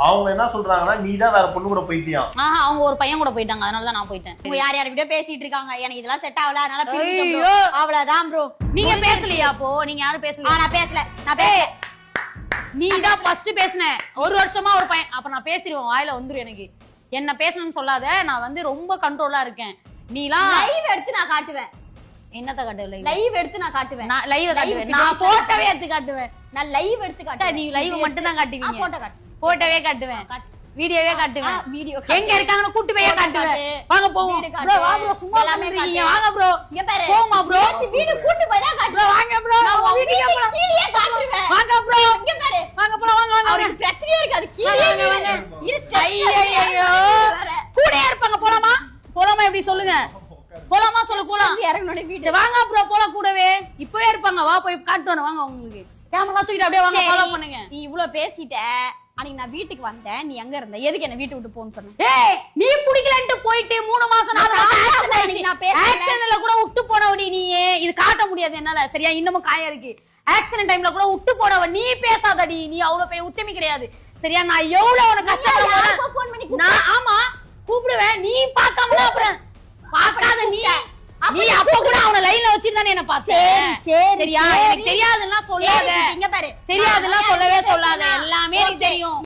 அவங்க என்ன சொல்றாங்கன்னா நீ தான் வேற பொண்ணு கூட போயிட்டியா? அவங்க ஒரு பையன் கூட போயிட்டாங்க, அதனால தான் நான் போயிட்டேன். உங்க யார் யார்கிட்ட பேசிட்டு இருக்காங்க, எனக்கு இதெல்லாம் செட் ஆகல, அதனால பிரிஞ்சிட்டோம் bro. அவ்வளவுதான் bro. நீங்க பேசலையா? அப்போ நீங்க யாரும் பேசலையா? நான் பேசல. நான் பேசல. நீ தான் ஃபர்ஸ்ட் பேசுன. ஒரு வருஷமா ஒரு பையன். அப்ப நான் பேசிடுவேன், வாயில வந்துரும் எனக்கு. என்ன பேசணும்னு சொல்லாத, நான் வந்து ரொம்ப கண்ட்ரோலா இருக்கேன். நீலாம் லைவ் எடுத்து நான் காட்டுவேன். என்னத்த காட்டுவேன்? லைவ் எடுத்து நான் காட்டுவேன். நான் லைவ் காட்டுவேன். நான் போட்டோவே எடுத்து காட்டுவேன். நான் லைவ் எடுத்து காட்டுவேன். நீ லைவ் மட்டும் தான் காட்டுவீங்க. போட்டோ காட்டு. போட்டோவே காட்டுவேன். வீடியோவே காட்டுவேன். வீடியோ எங்க இருக்காங்கன்னு கூட்டி போய் காட்டுவேன். வாங்க போவோம் bro. வா bro, சும்மா எல்லாமே வாங்க bro. இங்க பாரு. போமா bro. வீடியோ கூட்டி போய் தான் காட்டுவேன். வாங்க bro. நான் வீடியோ கீழே காட்டுவேன். வாங்க bro. இங்க பாரு. வாங்க போலாம், வாங்க வாங்க. அவருக்கு பிரச்சனையே இருக்காது. கீழே வாங்க. இரு ஐயோ. கூடயே இருப்பாங்க. போலாமா? போலாமா இப்படி சொல்லுங்க. போலாமா சொல்லு. போலாம். இறங்கனோட வீடியோ. வாங்க bro, போலாம் கூடவே. இப்பவே இருப்பாங்க. வா போய் காட்டு வரேன். வாங்க உங்களுக்கு. கேமரா தூக்கிட்டு அப்படியே வாங்க, ஃபாலோ பண்ணுங்க. நீ இவ்ளோ பேசிட்ட. அன்னைக்கு நான் வீட்டுக்கு வந்தேன், நீ எங்க இருந்த? எதுக்கு என்ன வீட்டு விட்டு போன்னு சொன்ன? ஏய், நீ புடிக்கலன்ட்டு போயிட்டு 3 மாசம் நான் ஆக்சிடென்ட்ல கூட விட்டு போனவடி நீ. இது காட்ட முடியாது என்னால. சரியா? இன்னமும் காயம் இருக்கு. ஆக்சிடென்ட் டைம்ல கூட விட்டு போனவ நீ. பேசாதடி. நீ அவ்வளவு பெரிய உத்தமி கிடையாது. சரியா? நான் எவ்வளவு உனக்கு கஷ்டப்படுறேன். ஃபோன் பண்ணி நான் ஆமா கூப்பிடுவேன். நீ பார்க்காமல அப்புறம் பார்க்காத நீ. நீ அப்ப கூட அவன லைன்ல வச்சிருந்தானே என்ன பாத்து. சரியா? எனக்கு தெரியாதுன்னா சொல்லாத. இங்க பாரு. தெரியாதுன்னா சொல்லவே சொல்லாத. எல்லாமே எனக்கு தெரியும்.